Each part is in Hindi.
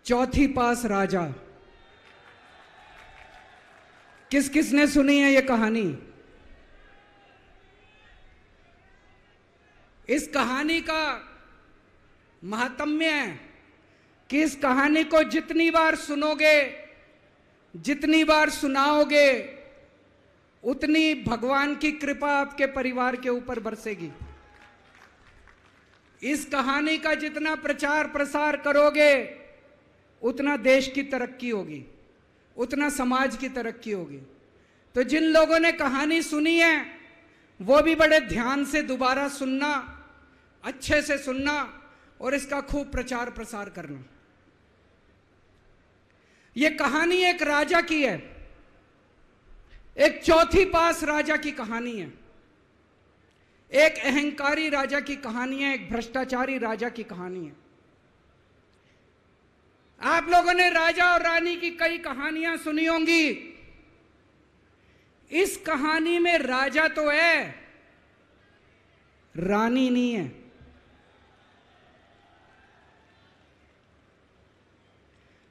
चौथी पास राजा। किस किसने सुनी है ये कहानी? इस कहानी का महात्म्य है कि इस कहानी को जितनी बार सुनोगे, जितनी बार सुनाओगे, उतनी भगवान की कृपा आपके परिवार के ऊपर बरसेगी। इस कहानी का जितना प्रचार प्रसार करोगे, उतना देश की तरक्की होगी, उतना समाज की तरक्की होगी। तो जिन लोगों ने कहानी सुनी है वो भी बड़े ध्यान से दोबारा सुनना, अच्छे से सुनना और इसका खूब प्रचार प्रसार करना। ये कहानी एक राजा की है, एक चौथी पास राजा की कहानी है, एक अहंकारी राजा की कहानी है, एक भ्रष्टाचारी राजा की कहानी है। आप लोगों ने राजा और रानी की कई कहानियां सुनी होंगी। इस कहानी में राजा तो है, रानी नहीं है।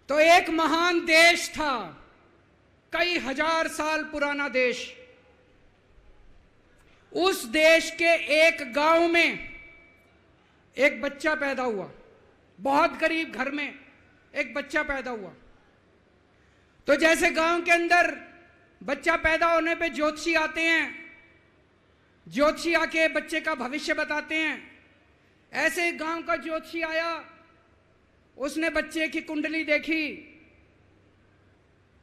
तो एक महान देश था, कई हजार साल पुराना देश। उस देश के एक गांव में एक बच्चा पैदा हुआ, बहुत गरीब घर में एक बच्चा पैदा हुआ। तो जैसे गांव के अंदर बच्चा पैदा होने पे ज्योतिषी आते हैं, ज्योतिषी आके बच्चे का भविष्य बताते हैं, ऐसे गांव का ज्योतिषी आया। उसने बच्चे की कुंडली देखी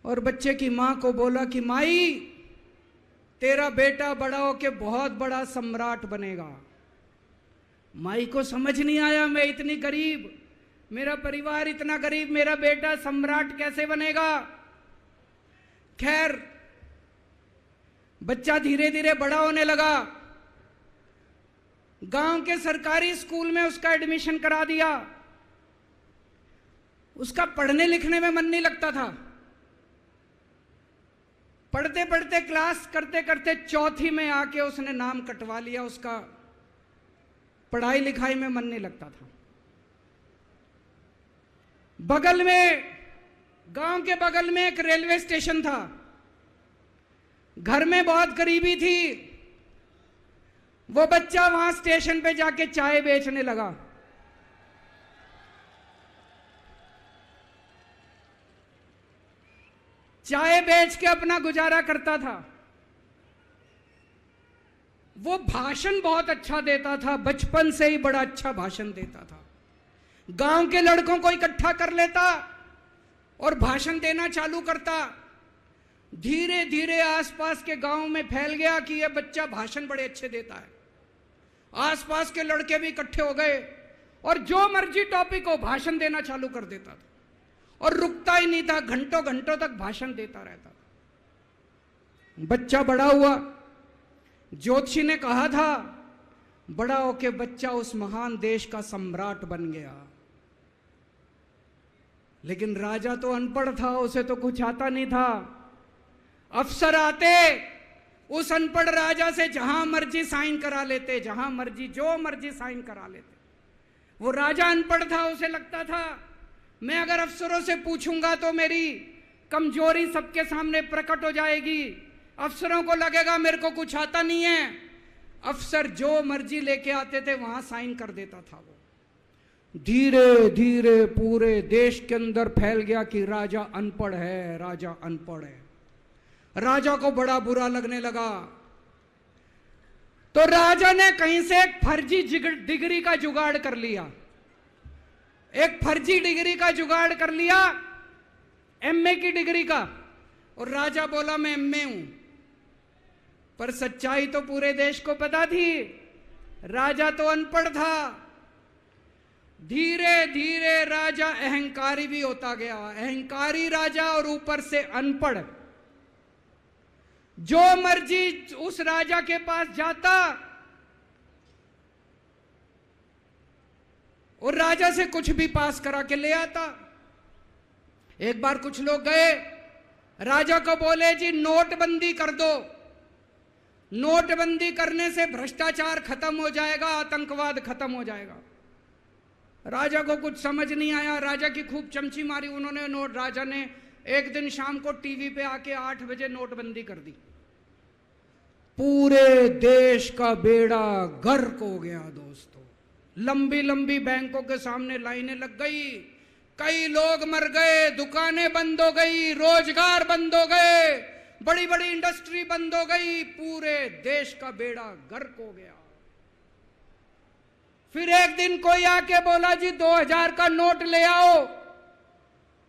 और बच्चे की मां को बोला कि माई, तेरा बेटा बड़ा होके बहुत बड़ा सम्राट बनेगा। माई को समझ नहीं आया, मैं इतनी गरीब, मेरा परिवार इतना गरीब, मेरा बेटा सम्राट कैसे बनेगा। खैर, बच्चा धीरे धीरे बड़ा होने लगा। गांव के सरकारी स्कूल में उसका एडमिशन करा दिया। उसका पढ़ने लिखने में मन नहीं लगता था। पढ़ते पढ़ते, क्लास करते करते चौथी में आके उसने नाम कटवा लिया। उसका पढ़ाई लिखाई में मन नहीं लगता था। बगल में, गांव के बगल में एक रेलवे स्टेशन था। घर में बहुत गरीबी थी। वो बच्चा वहां स्टेशन पे जाके चाय बेचने लगा। चाय बेच के अपना गुजारा करता था। वो भाषण बहुत अच्छा देता था, बचपन से ही बड़ा अच्छा भाषण देता था। गांव के लड़कों को इकट्ठा कर लेता और भाषण देना चालू करता। धीरे धीरे आसपास के गांव में फैल गया कि यह बच्चा भाषण बड़े अच्छे देता है। आसपास के लड़के भी इकट्ठे हो गए और जो मर्जी टॉपिक हो भाषण देना चालू कर देता था और रुकता ही नहीं था, घंटों घंटों तक भाषण देता रहता था। बच्चा बड़ा हुआ। ज्योतिषी ने कहा था बड़ा होके बच्चा उस महान देश का सम्राट बन गया। लेकिन राजा तो अनपढ़ था, उसे तो कुछ आता नहीं था। अफसर आते, उस अनपढ़ राजा से जहां मर्जी साइन करा लेते, जहां मर्जी जो मर्जी साइन करा लेते। वो राजा अनपढ़ था, उसे लगता था मैं अगर अफसरों से पूछूंगा तो मेरी कमजोरी सबके सामने प्रकट हो जाएगी। अफसरों को लगेगा मेरे को कुछ आता नहीं है। अफसर जो मर्जी लेके आते थे वहां साइन कर देता था। वो धीरे धीरे पूरे देश के अंदर फैल गया कि राजा अनपढ़ है, राजा अनपढ़ है। राजा को बड़ा बुरा लगने लगा। तो राजा ने कहीं से एक फर्जी डिग्री का जुगाड़ कर लिया। एक फर्जी डिग्री का जुगाड़ कर लिया, एमए की डिग्री का। और राजा बोला मैं एमए हूं। पर सच्चाई तो पूरे देश को पता थी, राजा तो अनपढ़ था। धीरे धीरे राजा अहंकारी भी होता गया। अहंकारी राजा और ऊपर से अनपढ़। जो मर्जी उस राजा के पास जाता और राजा से कुछ भी पास करा के ले आता। एक बार कुछ लोग गए, राजा को बोले जी नोटबंदी कर दो, नोटबंदी करने से भ्रष्टाचार खत्म हो जाएगा, आतंकवाद खत्म हो जाएगा। राजा को कुछ समझ नहीं आया, राजा की खूब चमची मारी उन्होंने नोट। राजा ने एक दिन शाम को टीवी पे आके 8 बजे नोटबंदी कर दी। पूरे देश का बेड़ा गर्क हो गया दोस्तों। लंबी लंबी बैंकों के सामने लाइनें लग गई, कई लोग मर गए, दुकानें बंद हो गई, रोजगार बंद हो गए, बड़ी बड़ी इंडस्ट्री बंद हो गई, पूरे देश का बेड़ा गर्क हो गया। फिर एक दिन कोई आके बोला जी 2000 का नोट ले आओ।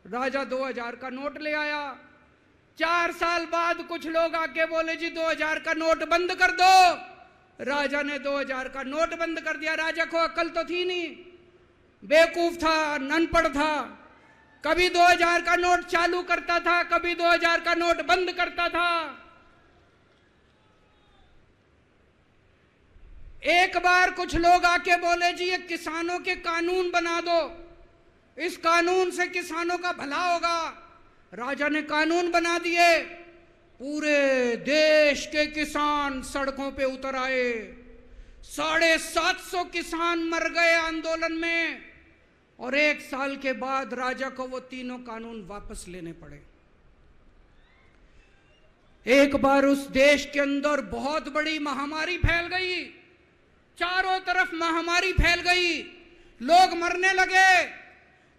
राजा 2000 का नोट ले आया। 4 साल बाद कुछ लोग आके बोले जी 2000 का नोट बंद कर दो। राजा ने 2000 का नोट बंद कर दिया। राजा को अक्ल तो थी नहीं, बेवकूफ था, अनपढ़ था। कभी 2000 का नोट चालू करता था, कभी 2000 का नोट बंद करता था। एक बार कुछ लोग आके बोले जी ये किसानों के कानून बना दो, इस कानून से किसानों का भला होगा। राजा ने कानून बना दिए। पूरे देश के किसान सड़कों पे उतर आए। 750 किसान मर गए आंदोलन में, और 1 साल के बाद राजा को वो तीनों कानून वापस लेने पड़े। एक बार उस देश के अंदर बहुत बड़ी महामारी फैल गई, चारों तरफ महामारी फैल गई, लोग मरने लगे।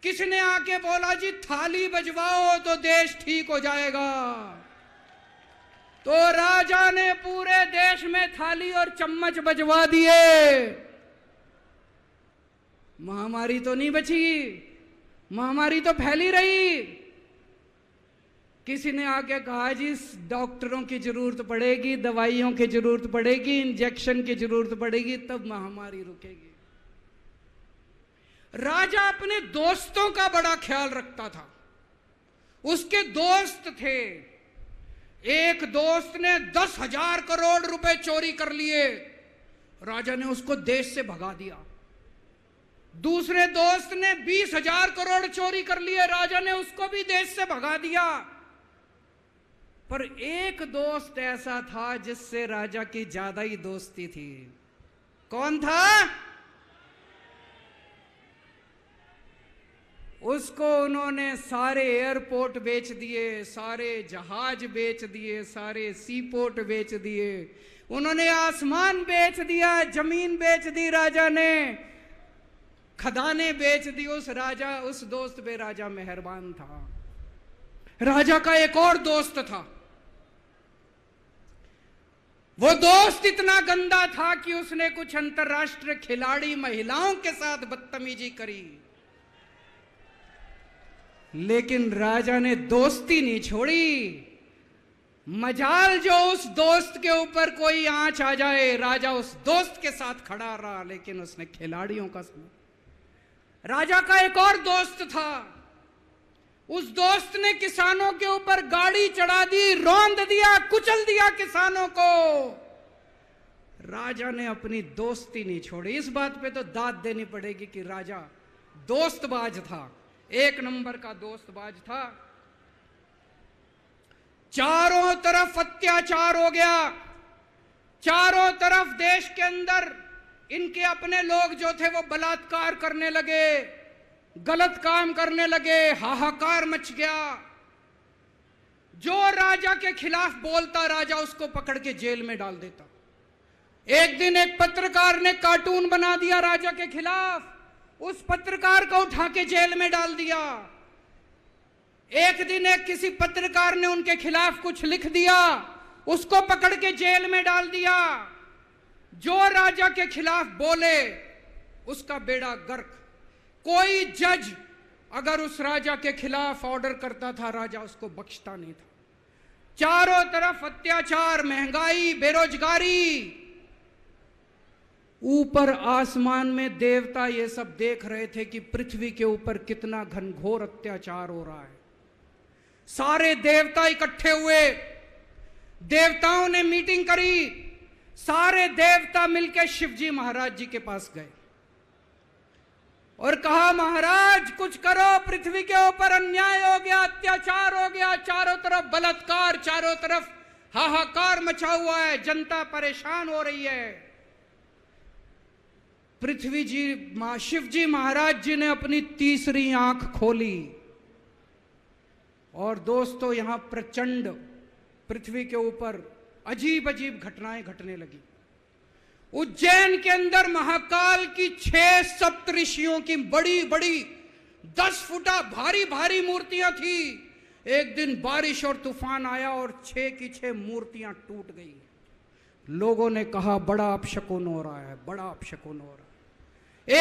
किसने आके बोला जी थाली बजवाओ तो देश ठीक हो जाएगा। तो राजा ने पूरे देश में थाली और चम्मच बजवा दिए। महामारी तो नहीं बची, महामारी तो फैली रही। किसी ने आके कहा जी डॉक्टरों की जरूरत पड़ेगी, दवाइयों की जरूरत पड़ेगी, इंजेक्शन की जरूरत पड़ेगी, तब महामारी रुकेगी। राजा अपने दोस्तों का बड़ा ख्याल रखता था। उसके दोस्त थे। एक दोस्त ने 10,000 करोड़ रुपए चोरी कर लिए, राजा ने उसको देश से भगा दिया। दूसरे दोस्त ने 20,000 करोड़ चोरी कर लिए, राजा ने उसको भी देश से भगा दिया। पर एक दोस्त ऐसा था जिससे राजा की ज्यादा ही दोस्ती थी। कौन था? उसको उन्होंने सारे एयरपोर्ट बेच दिए, सारे जहाज बेच दिए, सारे सी पोर्ट बेच दिए, उन्होंने आसमान बेच दिया, जमीन बेच दी राजा ने, खदानें बेच दी। उस दोस्त पे राजा मेहरबान था। राजा का एक और दोस्त था। वो दोस्त इतना गंदा था कि उसने कुछ अंतरराष्ट्रीय खिलाड़ी महिलाओं के साथ बदतमीजी करी, लेकिन राजा ने दोस्ती नहीं छोड़ी। मजाल जो उस दोस्त के ऊपर कोई आंच आ जाए, राजा उस दोस्त के साथ खड़ा रहा, लेकिन उसने खिलाड़ियों का सुना। राजा का एक और दोस्त था। उस दोस्त ने किसानों के ऊपर गाड़ी चढ़ा दी, रौंद दिया, कुचल दिया किसानों को। राजा ने अपनी दोस्ती नहीं छोड़ी। इस बात पे तो दाद देनी पड़ेगी कि राजा दोस्तबाज था, 1 नंबर का दोस्तबाज था। चारों तरफ अत्याचार हो गया, चारों तरफ देश के अंदर इनके अपने लोग जो थे वो बलात्कार करने लगे, गलत काम करने लगे, हाहाकार मच गया। जो राजा के खिलाफ बोलता, राजा उसको पकड़ के जेल में डाल देता। एक दिन एक पत्रकार ने कार्टून बना दिया राजा के खिलाफ, उस पत्रकार को उठा के जेल में डाल दिया। एक दिन एक किसी पत्रकार ने उनके खिलाफ कुछ लिख दिया, उसको पकड़ के जेल में डाल दिया। जो राजा के खिलाफ बोले उसका बेड़ा गर्क। कोई जज अगर उस राजा के खिलाफ ऑर्डर करता था, राजा उसको बख्शता नहीं था। चारों तरफ अत्याचार, महंगाई, बेरोजगारी। ऊपर आसमान में देवता ये सब देख रहे थे कि पृथ्वी के ऊपर कितना घनघोर अत्याचार हो रहा है। सारे देवता इकट्ठे हुए, देवताओं ने मीटिंग करी। सारे देवता मिलकर शिवजी महाराज जी के पास गए और कहा, महाराज कुछ करो, पृथ्वी के ऊपर अन्याय हो गया, अत्याचार हो गया, चारों तरफ बलात्कार, चारों तरफ हाहाकार मचा हुआ है, जनता परेशान हो रही है। पृथ्वी जी शिव जी महाराज जी ने अपनी तीसरी आंख खोली और दोस्तों यहां प्रचंड पृथ्वी के ऊपर अजीब अजीब घटनाएं घटने लगी। उज्जैन के अंदर महाकाल की 6 सप्तऋषियों की बड़ी बड़ी 10 फुटा भारी भारी मूर्तियां थी। एक दिन बारिश और तूफान आया और 6 की 6 मूर्तियां टूट गई। लोगों ने कहा बड़ा अपशकुन हो रहा है, बड़ा अपशकुन हो रहा है।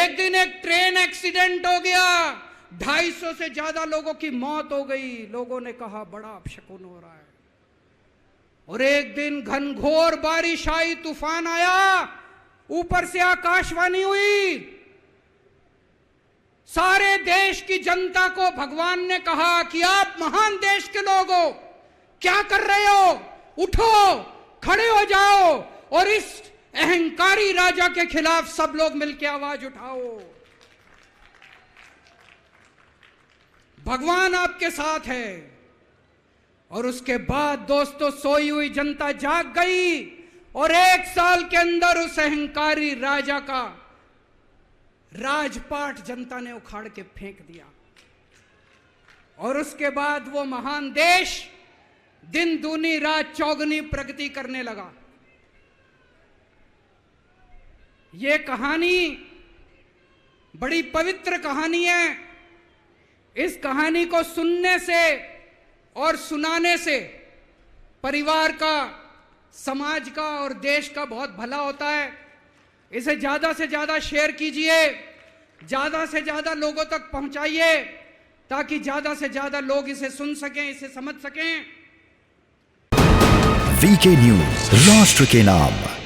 एक दिन एक ट्रेन एक्सीडेंट हो गया, 250 से ज्यादा लोगों की मौत हो गई। लोगों ने कहा बड़ा अपशकुन हो रहा है। और एक दिन घनघोर बारिश आई, तूफान आया, ऊपर से आकाशवाणी हुई। सारे देश की जनता को भगवान ने कहा कि आप महान देश के लोग हो, क्या कर रहे हो, उठो, खड़े हो जाओ और इस अहंकारी राजा के खिलाफ सब लोग मिलकर आवाज उठाओ। भगवान आपके साथ है। और उसके बाद दोस्तों सोई हुई जनता जाग गई और 1 साल के अंदर उस अहंकारी राजा का राजपाट जनता ने उखाड़ के फेंक दिया। और उसके बाद वो महान देश दिन दूनी रात चौगुनी प्रगति करने लगा। ये कहानी बड़ी पवित्र कहानी है। इस कहानी को सुनने से और सुनाने से परिवार का, समाज का और देश का बहुत भला होता है। इसे ज्यादा से ज्यादा शेयर कीजिए, ज्यादा से ज्यादा लोगों तक पहुंचाइए ताकि ज्यादा से ज्यादा लोग इसे सुन सकें, इसे समझ सकें। वीके न्यूज, राष्ट्र के नाम।